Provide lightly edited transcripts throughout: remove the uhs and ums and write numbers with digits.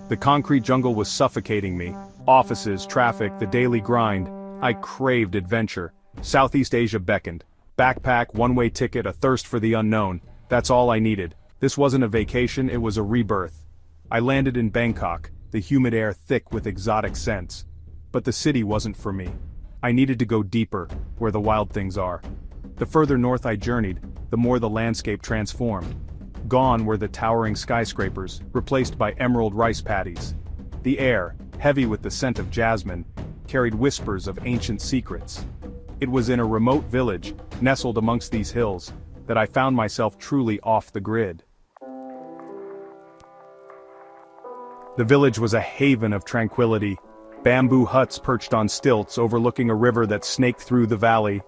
The concrete jungle was suffocating me. Offices, traffic, the daily grind. I craved adventure. Southeast Asia beckoned. Backpack, one-way ticket, a thirst for the unknown. That's all I needed. This wasn't a vacation, it was a rebirth. I landed in Bangkok, the humid air thick with exotic scents. But the city wasn't for me. I needed to go deeper, where the wild things are. The further north I journeyed, the more the landscape transformed. Gone were the towering skyscrapers, replaced by emerald rice paddies. The air, heavy with the scent of jasmine, carried whispers of ancient secrets. It was in a remote village, nestled amongst these hills, that I found myself truly off the grid. The village was a haven of tranquility. Bamboo huts perched on stilts overlooking a river that snaked through the valley.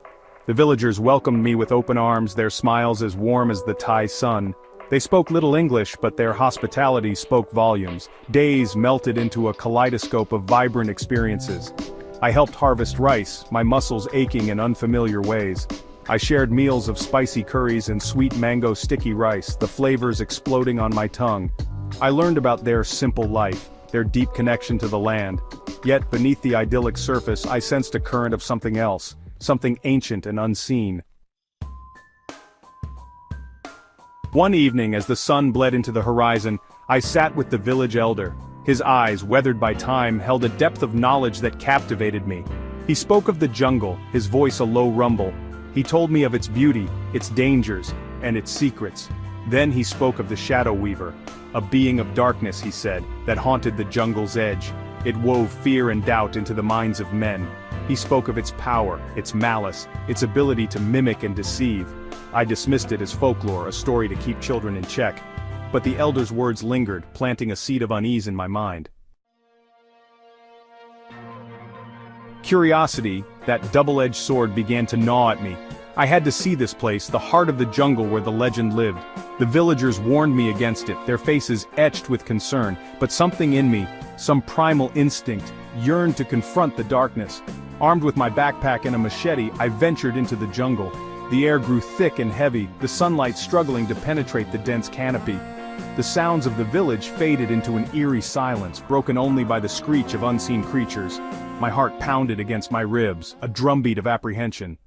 The villagers welcomed me with open arms, their smiles as warm as the Thai sun. They spoke little English, but their hospitality spoke volumes. Days melted into a kaleidoscope of vibrant experiences. I helped harvest rice, my muscles aching in unfamiliar ways. I shared meals of spicy curries and sweet mango sticky rice, the flavors exploding on my tongue. I learned about their simple life, their deep connection to the land. Yet beneath the idyllic surface I sensed a current of something else, something ancient and unseen. One evening as the sun bled into the horizon, I sat with the village elder. His eyes, weathered by time, held a depth of knowledge that captivated me. He spoke of the jungle, his voice a low rumble. He told me of its beauty, its dangers, and its secrets. Then he spoke of the Shadow Weaver, a being of darkness, he said, that haunted the jungle's edge. It wove fear and doubt into the minds of men. He spoke of its power, its malice, its ability to mimic and deceive. I dismissed it as folklore, a story to keep children in check. But the elder's words lingered, planting a seed of unease in my mind. Curiosity, that double-edged sword, began to gnaw at me. I had to see this place, the heart of the jungle where the legend lived. The villagers warned me against it, their faces etched with concern, but something in me, some primal instinct, yearned to confront the darkness. Armed with my backpack and a machete, I ventured into the jungle. The air grew thick and heavy, the sunlight struggling to penetrate the dense canopy. The sounds of the village faded into an eerie silence, broken only by the screech of unseen creatures. My heart pounded against my ribs, a drumbeat of apprehension.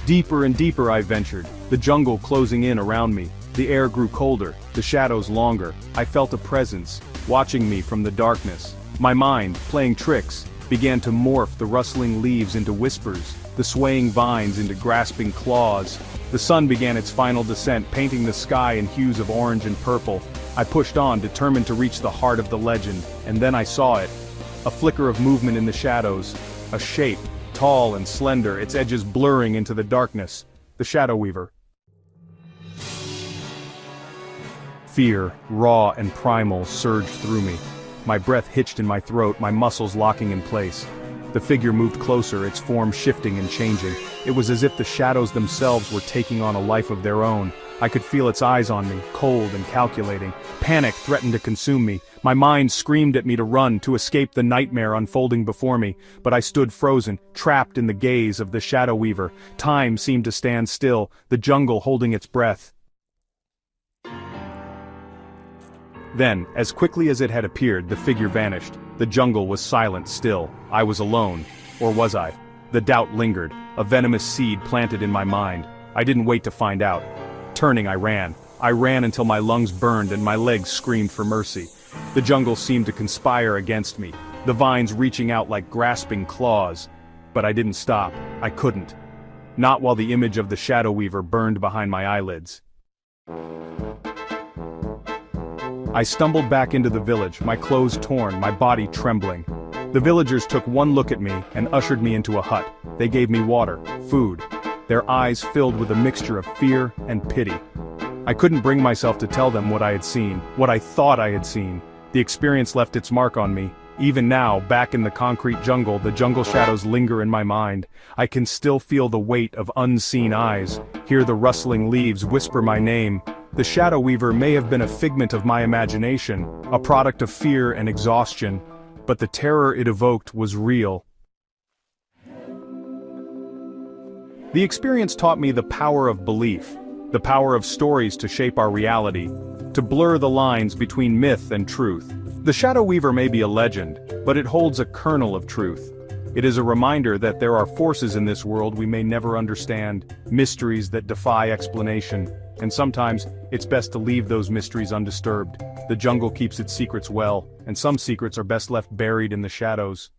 Deeper and deeper I ventured, the jungle closing in around me. The air grew colder, the shadows longer. I felt a presence, watching me from the darkness. My mind, playing tricks, began to morph the rustling leaves into whispers, the swaying vines into grasping claws. The sun began its final descent, painting the sky in hues of orange and purple. I pushed on, determined to reach the heart of the legend, and then I saw it. A flicker of movement in the shadows. A shape, tall and slender, its edges blurring into the darkness. The Shadow Weaver. Fear, raw and primal, surged through me. My breath hitched in my throat, my muscles locking in place. The figure moved closer, its form shifting and changing. It was as if the shadows themselves were taking on a life of their own. I could feel its eyes on me, cold and calculating. Panic threatened to consume me. My mind screamed at me to run, to escape the nightmare unfolding before me. But I stood frozen, trapped in the gaze of the Shadow Weaver. Time seemed to stand still, the jungle holding its breath. Then, as quickly as it had appeared, the figure vanished. The jungle was silent still. I was alone. Or was I? The doubt lingered, a venomous seed planted in my mind. I didn't wait to find out. Turning, I ran. I ran until my lungs burned and my legs screamed for mercy. The jungle seemed to conspire against me, the vines reaching out like grasping claws. But I didn't stop. I couldn't. Not while the image of the Shadow Weaver burned behind my eyelids. I stumbled back into the village, my clothes torn, my body trembling. The villagers took one look at me and ushered me into a hut. They gave me water, food, their eyes filled with a mixture of fear and pity. I couldn't bring myself to tell them what I had seen, what I thought I had seen. The experience left its mark on me. Even now, back in the concrete jungle, the jungle shadows linger in my mind. I can still feel the weight of unseen eyes, hear the rustling leaves whisper my name. The Shadow Weaver may have been a figment of my imagination, a product of fear and exhaustion, but the terror it evoked was real. The experience taught me the power of belief. The power of stories to shape our reality, to blur the lines between myth and truth. The Shadow Weaver may be a legend, but it holds a kernel of truth. It is a reminder that there are forces in this world we may never understand, mysteries that defy explanation, and sometimes, it's best to leave those mysteries undisturbed. The jungle keeps its secrets well, and some secrets are best left buried in the shadows.